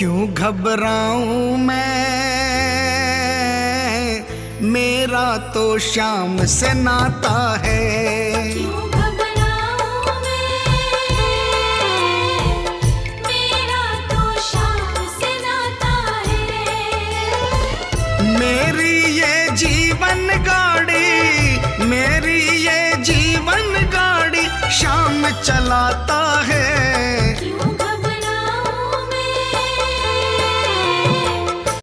क्यों घबराऊं मैं, मेरा तो शाम से नाता है। क्यों घबराऊं मैं, मेरा तो शाम से नाता है। मेरी ये जीवन गाड़ी, मेरी ये जीवन गाड़ी शाम चलाता है।